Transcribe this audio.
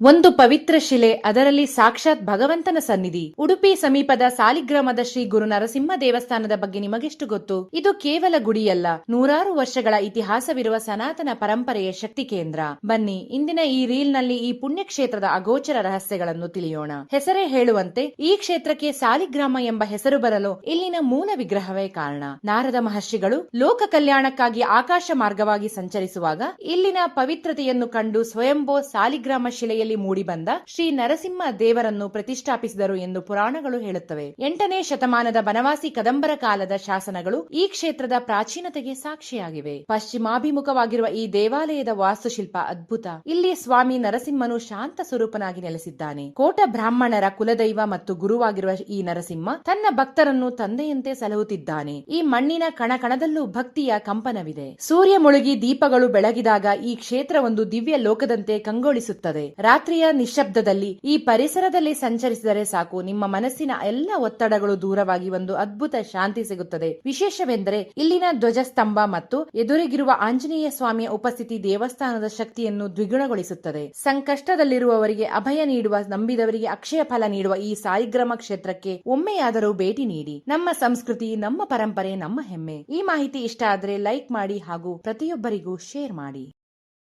ಒಂದು ಪವಿತ್ರ ಶಿಲೆ, ಅದರಲ್ಲಿ ಸಾಕ್ಷಾತ್ ಭಗವಂತನ ಸನ್ನಿಧಿ. ಉಡುಪಿ ಸಮೀಪದ ಸಾಲಿಗ್ರಾಮದ ಶ್ರೀ ಗುರು ನರಸಿಂಹ ದೇವಸ್ಥಾನದ ಬಗ್ಗೆ ನಿಮಗೆಷ್ಟು ಗೊತ್ತು? ಇದು ಕೇವಲ ಗುಡಿಯಲ್ಲ, ನೂರಾರು ವರ್ಷಗಳ ಇತಿಹಾಸವಿರುವ ಸನಾತನ ಪರಂಪರೆಯ ಶಕ್ತಿ ಕೇಂದ್ರ. ಬನ್ನಿ, ಇಂದಿನ ಈ ರೀಲ್ ನಲ್ಲಿ ಈ ಪುಣ್ಯಕ್ಷೇತ್ರದ ಅಗೋಚರ ರಹಸ್ಯಗಳನ್ನು ತಿಳಿಯೋಣ. ಹೆಸರೇ ಹೇಳುವಂತೆ ಈ ಕ್ಷೇತ್ರಕ್ಕೆ ಸಾಲಿಗ್ರಾಮ ಎಂಬ ಹೆಸರು ಬರಲು ಇಲ್ಲಿನ ಮೂಲ ವಿಗ್ರಹವೇ ಕಾರಣ. ನಾರದ ಮಹರ್ಷಿಗಳು ಲೋಕ ಕಲ್ಯಾಣಕ್ಕಾಗಿ ಆಕಾಶ ಮಾರ್ಗವಾಗಿ ಸಂಚರಿಸುವಾಗ ಇಲ್ಲಿನ ಪವಿತ್ರತೆಯನ್ನು ಕಂಡು ಸ್ವಯಂಭೂ ಸಾಲಿಗ್ರಾಮ ಶಿಲೆಯಲ್ಲಿ ಮೂಡಿಬಂದ ಶ್ರೀ ನರಸಿಂಹ ದೇವರನ್ನು ಪ್ರತಿಷ್ಠಾಪಿಸಿದರು ಎಂದು ಪುರಾಣಗಳು ಹೇಳುತ್ತವೆ. 8ನೇ ಶತಮಾನದ ಬನವಾಸಿ ಕದಂಬರ ಕಾಲದ ಶಾಸನಗಳು ಈ ಕ್ಷೇತ್ರದ ಪ್ರಾಚೀನತೆಗೆ ಸಾಕ್ಷಿಯಾಗಿವೆ. ಪಶ್ಚಿಮಾಭಿಮುಖವಾಗಿರುವ ಈ ದೇವಾಲಯದ ವಾಸ್ತುಶಿಲ್ಪ ಅದ್ಭುತ. ಇಲ್ಲಿ ಸ್ವಾಮಿ ನರಸಿಂಹನು ಶಾಂತ ಸ್ವರೂಪನಾಗಿ ನೆಲೆಸಿದ್ದಾನೆ. ಕೋಟ ಬ್ರಾಹ್ಮಣರ ಕುಲದೈವ ಮತ್ತು ಗುರುವಾಗಿರುವ ಈ ನರಸಿಂಹ ತನ್ನ ಭಕ್ತರನ್ನು ತಂದೆಯಂತೆ ಸಲಹುತ್ತಿದ್ದಾನೆ. ಈ ಮಣ್ಣಿನ ಕಣಕಣದಲ್ಲೂ ಭಕ್ತಿಯ ಕಂಪನವಿದೆ. ಸೂರ್ಯ ಮುಳುಗಿ ದೀಪಗಳು ಬೆಳಗಿದಾಗ ಈ ಕ್ಷೇತ್ರ ಒಂದು ದಿವ್ಯ ಲೋಕದಂತೆ ಕಂಗೊಳಿಸುತ್ತದೆ. ರಾತ್ರಿಯ ನಿಶ್ಶಬ್ದದಲ್ಲಿ ಈ ಪರಿಸರದಲ್ಲಿ ಸಂಚರಿಸಿದರೆ ಸಾಕು, ನಿಮ್ಮ ಮನಸ್ಸಿನ ಎಲ್ಲ ಒತ್ತಡಗಳು ದೂರವಾಗಿ ಒಂದು ಅದ್ಭುತ ಶಾಂತಿ ಸಿಗುತ್ತದೆ. ವಿಶೇಷವೆಂದರೆ ಇಲ್ಲಿನ ಧ್ವಜಸ್ತಂಭ ಮತ್ತು ಎದುರಿಗಿರುವ ಆಂಜನೇಯ ಸ್ವಾಮಿಯ ಉಪಸ್ಥಿತಿ ದೇವಸ್ಥಾನದ ಶಕ್ತಿಯನ್ನು ದ್ವಿಗುಣಗೊಳಿಸುತ್ತದೆ. ಸಂಕಷ್ಟದಲ್ಲಿರುವವರಿಗೆ ಅಭಯ ನೀಡುವ, ನಂಬಿದವರಿಗೆ ಅಕ್ಷಯ ಫಲ ನೀಡುವ ಈ ಸಾಲಿಗ್ರಾಮ ಕ್ಷೇತ್ರಕ್ಕೆ ಒಮ್ಮೆಯಾದರೂ ಭೇಟಿ ನೀಡಿ. ನಮ್ಮ ಸಂಸ್ಕೃತಿ, ನಮ್ಮ ಪರಂಪರೆ, ನಮ್ಮ ಹೆಮ್ಮೆ. ಈ ಮಾಹಿತಿ ಇಷ್ಟ ಆದರೆ ಲೈಕ್ ಮಾಡಿ ಹಾಗೂ ಪ್ರತಿಯೊಬ್ಬರಿಗೂ ಶೇರ್ ಮಾಡಿ.